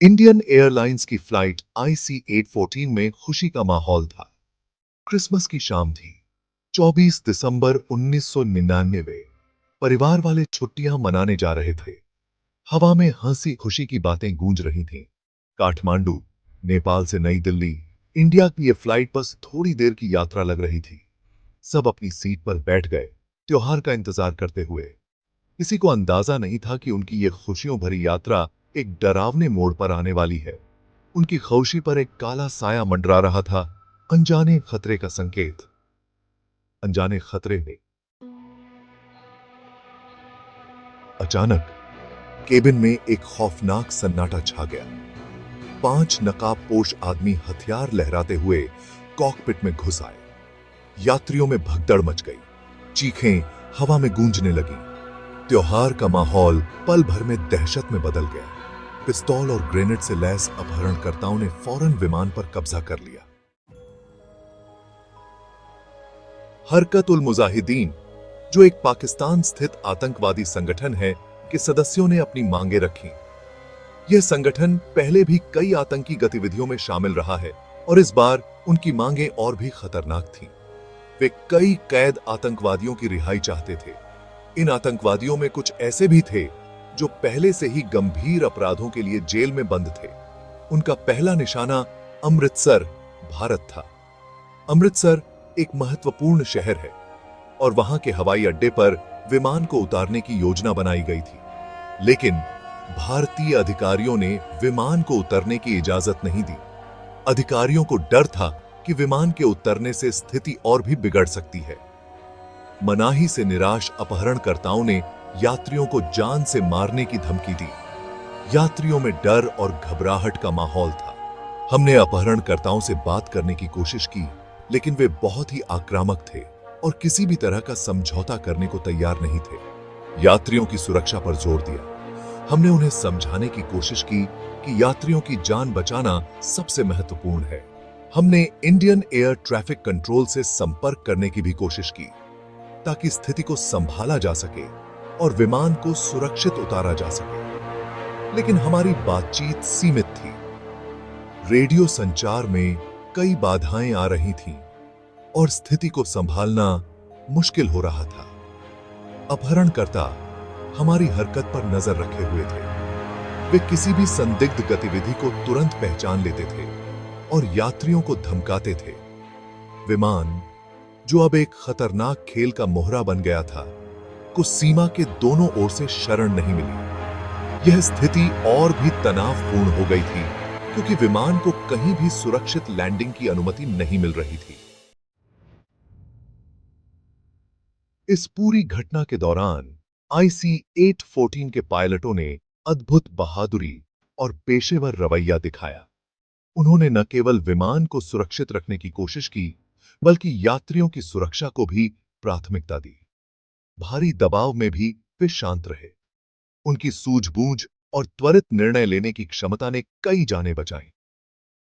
Indian airlines की flight IC 814 में खुशी का माहौल था। क्रिसमस की शाम थी। 24 दिसंबर 1999। परिवार वाले छुट्टियां मनाने जा रहे थे। हवा में हंसी खुशी की बातें गूंज रही थीं। काठमांडू, नेपाल से नई दिल्ली, इंडिया की यह फ्लाइट बस थोड़ी देर की यात्रा लग रही थी। सब अपनी सीट पर बैठ गए, त्योहार का इंतजार करते हुए। किसी को अंदाजा नहीं था कि उनकी ये खुशियों भरी यात्रा एक डरावने मोड़ पर आने वाली है। उनकी खामोशी पर एक काला साया मंडरा रहा था, अनजाने खतरे का संकेत। अनजाने खतरे ने अचानक केबिन में एक खौफनाक सन्नाटा छा गया। 5 नकाबपोश आदमी हथियार लहराते हुए कॉकपिट में घुस आए। यात्रियों में भगदड़ मच गई, चीखें हवा में गूंजने लगी। त्योहार का माहौल पल भर में दहशत में बदल गया। पिस्तौल और ग्रेनेड से लैस अपहरणकर्ताओं ने फौरन विमान पर कब्जा कर लिया। हरकत उल मुजाहिदीन, जो एक पाकिस्तान स्थित आतंकवादी संगठन है, के सदस्यों ने अपनी मांगे रखी। यह संगठन पहले भी कई आतंकी गतिविधियों में शामिल रहा है और इस बार उनकी मांगे और भी खतरनाक थीं। वे कई कैद आतंकवादियों की रिहाई चाहते थे। इन आतंकवादियों में कुछ ऐसे भी थे जो पहले से ही गंभीर अपराधों के लिए जेल में बंद थे। उनका पहला निशाना अमृतसर, भारत था। अमृतसर एक महत्वपूर्ण शहर है और वहां के हवाई अड्डे पर विमान को उतारने की योजना बनाई गई थी। लेकिन भारतीय अधिकारियों ने विमान को उतरने की इजाजत नहीं दी। अधिकारियों को डर था कि विमान के उतरने से स्थिति और भी बिगड़ सकती है। मनाही से निराश अपहरणकर्ताओं ने यात्रियों को जान से मारने की धमकी दी। यात्रियों में डर और घबराहट का माहौल था। हमने अपहरणकर्ताओं से बात करने की कोशिश की, लेकिन वे बहुत ही आक्रामक थे और किसी भी तरह का समझौता करने को तैयार नहीं थे। यात्रियों की सुरक्षा पर जोर दिया। हमने उन्हें समझाने की कोशिश की कि यात्रियों की जान बचाना सबसे महत्वपूर्ण है। हमने इंडियन एयर ट्रैफिक कंट्रोल से संपर्क करने की भी कोशिश की ताकि स्थिति को संभाला जा सके और विमान को सुरक्षित उतारा जा सके। लेकिन हमारी बातचीत सीमित थी। रेडियो संचार में कई बाधाएं आ रही थीं और स्थिति को संभालना मुश्किल हो रहा था। अपहरणकर्ता हमारी हरकत पर नजर रखे हुए थे। वे किसी भी संदिग्ध गतिविधि को तुरंत पहचान लेते थे और यात्रियों को धमकाते थे। विमान, जो अब एक खतरनाक खेल का मोहरा बन गया था, को सीमा के दोनों ओर से शरण नहीं मिली। यह स्थिति और भी तनावपूर्ण हो गई थी क्योंकि विमान को कहीं भी सुरक्षित लैंडिंग की अनुमति नहीं मिल रही थी। इस पूरी घटना के दौरान IC 814 के पायलटों ने अद्भुत बहादुरी और पेशेवर रवैया दिखाया। उन्होंने न केवल विमान को सुरक्षित रखने की कोशिश की, बल्कि यात्रियों की सुरक्षा को भी प्राथमिकता दी। भारी दबाव में भी वे शांत रहे। उनकी सूझबूझ और त्वरित निर्णय लेने की क्षमता ने कई जानें बचाईं।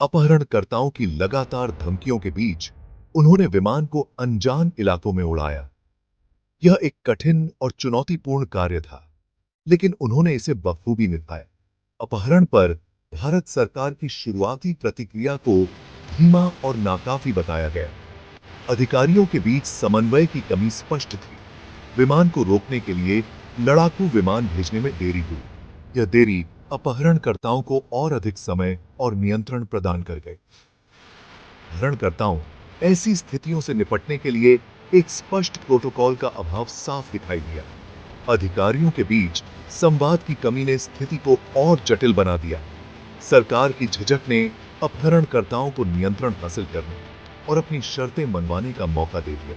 अपहरणकर्ताओं की लगातार धमकियों के बीच उन्होंने विमान को अनजान इलाकों में उड़ाया। यह एक कठिन और चुनौतीपूर्ण कार्य था, लेकिन उन्होंने इसे बखूबी निभाया। अपहरण पर भारत सरकार की शुरुआती प्रतिक्रिया को धीमा और नाकाफी बताया गया। अधिकारियों के बीच समन्वय की कमी स्पष्ट थी। विमान को रोकने के लिए लड़ाकू विमान भेजने में देरी हुई। यह देरी अपहरणकर्ताओं को और अधिक समय और नियंत्रण प्रदान कर गई। अपहरणकर्ताओं ऐसी स्थितियों से निपटने के लिए एक स्पष्ट प्रोटोकॉल का अभाव साफ दिखाई दिया। अधिकारियों के बीच संवाद की कमी ने स्थिति को और जटिल बना दिया। सरकार की झिझक ने अपहरणकर्ताओं को नियंत्रण हासिल करने और अपनी शर्तें मनवाने का मौका दे दिया।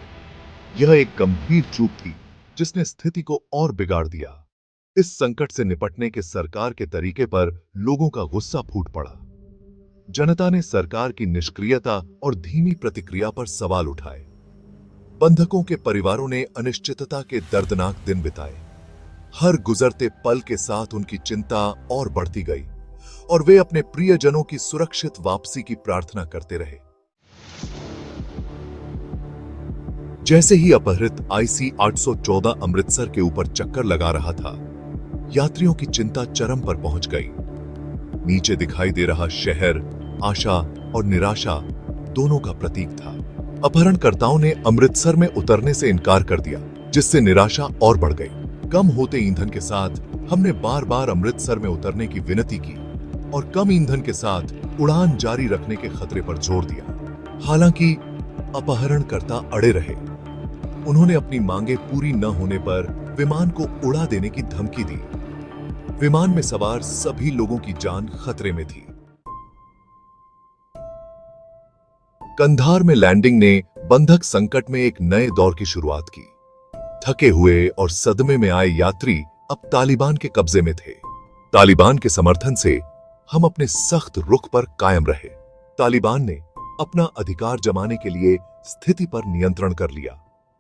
यह एक गंभीर चूक थी जिसने स्थिति को और बिगाड़ दिया। इस संकट से निपटने के सरकार के तरीके पर लोगों का गुस्सा फूट पड़ा। जनता ने सरकार की निष्क्रियता और धीमी प्रतिक्रिया पर सवाल उठाए। बंधकों के परिवारों ने अनिश्चितता के दर्दनाक दिन बिताए। हर गुजरते पल के साथ उनकी चिंता और बढ़ती गई और वे अपने प्रियजनों की सुरक्षित वापसी की प्रार्थना करते रहे। जैसे ही अपहृत IC 814 अमृतसर के ऊपर चक्कर लगा रहा था, यात्रियों की चिंता चरम पर पहुंच गई। नीचे दिखाई दे रहा शहर आशा और निराशा दोनों का प्रतीक था। अपहरणकर्ताओं ने अमृतसर में उतरने से इनकार कर दिया, जिससे निराशा और बढ़ गई। कम होते ईंधन के साथ हमने बार बार अमृतसर में उतरने की विनती की और कम ईंधन के साथ उड़ान जारी रखने के खतरे पर जोर दिया। हालांकि अपहरणकर्ता अड़े रहे। उन्होंने अपनी मांगे पूरी न होने पर विमान को उड़ा देने की धमकी दी। विमान में सवार सभी लोगों की जान खतरे में थी। कंधार में लैंडिंग ने बंधक संकट में एक नए दौर की शुरुआत की। थके हुए और सदमे में आए यात्री अब तालिबान के कब्जे में थे। तालिबान के समर्थन से हम अपने सख्त रुख पर कायम रहे। तालिबान ने अपना अधिकार जमाने के लिए स्थिति पर नियंत्रण कर लिया।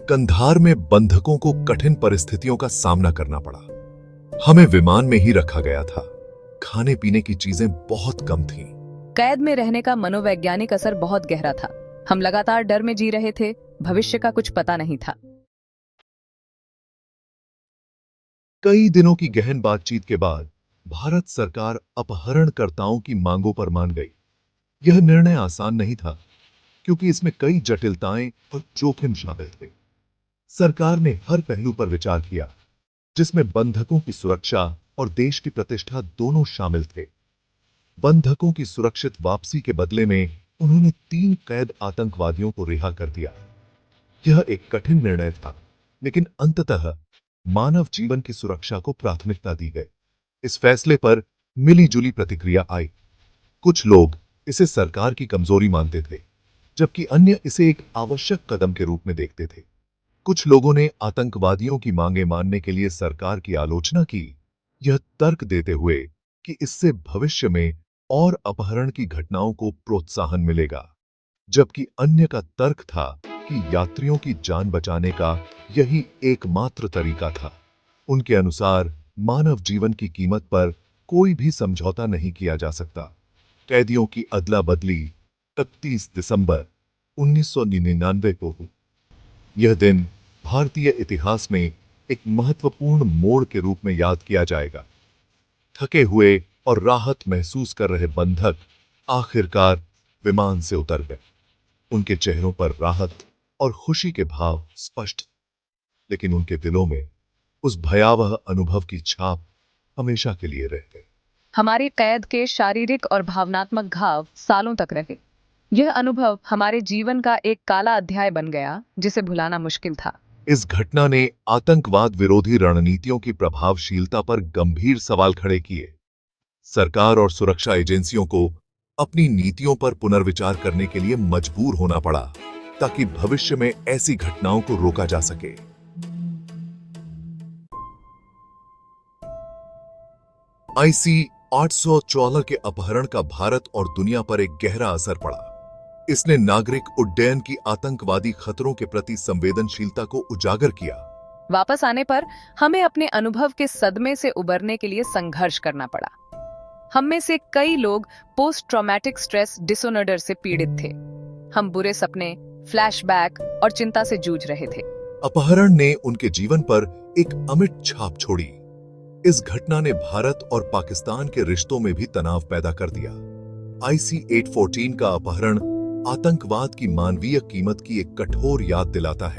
कंधार में बंधकों को कठिन परिस्थितियों का सामना करना पड़ा। हमें विमान में ही रखा गया था। खाने पीने की चीजें बहुत कम थीं। कैद में रहने का मनोवैज्ञानिक असर बहुत गहरा था। हम लगातार डर में जी रहे थे, भविष्य का कुछ पता नहीं था। कई दिनों की गहन बातचीत के बाद भारत सरकार अपहरणकर्ताओं की मांगों पर मान गई। यह निर्णय आसान नहीं था, क्योंकि इसमें कई जटिलताएं और जोखिम शामिल थे। सरकार ने हर पहलू पर विचार किया, जिसमें बंधकों की सुरक्षा और देश की प्रतिष्ठा दोनों शामिल थे। बंधकों की सुरक्षित वापसी के बदले में उन्होंने 3 कैद आतंकवादियों को रिहा कर दिया। यह एक कठिन निर्णय था, लेकिन अंततः मानव जीवन की सुरक्षा को प्राथमिकता दी गई। इस फैसले पर मिली-जुली प्रतिक्रिया आई। कुछ लोग इसे सरकार की कमजोरी मानते थे, जबकि अन्य इसे एक आवश्यक कदम के रूप में देखते थे। कुछ लोगों ने आतंकवादियों की मांगें मानने के लिए सरकार की आलोचना की, यह तर्क देते हुए कि इससे भविष्य में और अपहरण की घटनाओं को प्रोत्साहन मिलेगा, जबकि अन्य का तर्क था कि यात्रियों की जान बचाने का यही एकमात्र तरीका था। उनके अनुसार मानव जीवन की कीमत पर कोई भी समझौता नहीं किया जा सकता। कैदियों की अदला बदली 31 दिसंबर 1999 को हुई। यह दिन भारतीय इतिहास में एक महत्वपूर्ण मोड़ के रूप में याद किया जाएगा। थके हुए और राहत महसूस कर रहे बंधक आखिरकार विमान से उतर गए। उनके चेहरों पर राहत और खुशी के भाव स्पष्ट, लेकिन उनके दिलों में उस भयावह अनुभव की छाप हमेशा के लिए रह गई। हमारी कैद के शारीरिक और भावनात्मक घाव सालों तक रहे। यह अनुभव हमारे जीवन का एक काला अध्याय बन गया, जिसे भुलाना मुश्किल था। इस घटना ने आतंकवाद विरोधी रणनीतियों की प्रभावशीलता पर गंभीर सवाल खड़े किए। सरकार और सुरक्षा एजेंसियों को अपनी नीतियों पर पुनर्विचार करने के लिए मजबूर होना पड़ा, ताकि भविष्य में ऐसी घटनाओं को रोका जा सके। IC-814 के अपहरण का भारत और दुनिया पर एक गहरा असर पड़ा। इसने नागरिक उड्डयन की आतंकवादी खतरों के प्रति संवेदनशीलता को उजागर किया। वापस आने पर हमें अपने अनुभव के सदमे से उबरने के लिए संघर्ष करना पड़ा। हम में से कई लोग पोस्ट ट्रॉमेटिक स्ट्रेस डिसऑर्डर से पीड़ित थे। हम बुरे सपने, फ्लैशबैक और चिंता से जूझ रहे थे। अपहरण ने उनके जीवन पर एक अमिट छाप छोड़ी। इस घटना ने भारत और पाकिस्तान के रिश्तों में भी तनाव पैदा कर दिया। IC-814 का अपहरण आतंकवाद की मानवीय कीमत की एक कठोर याद दिलाता है।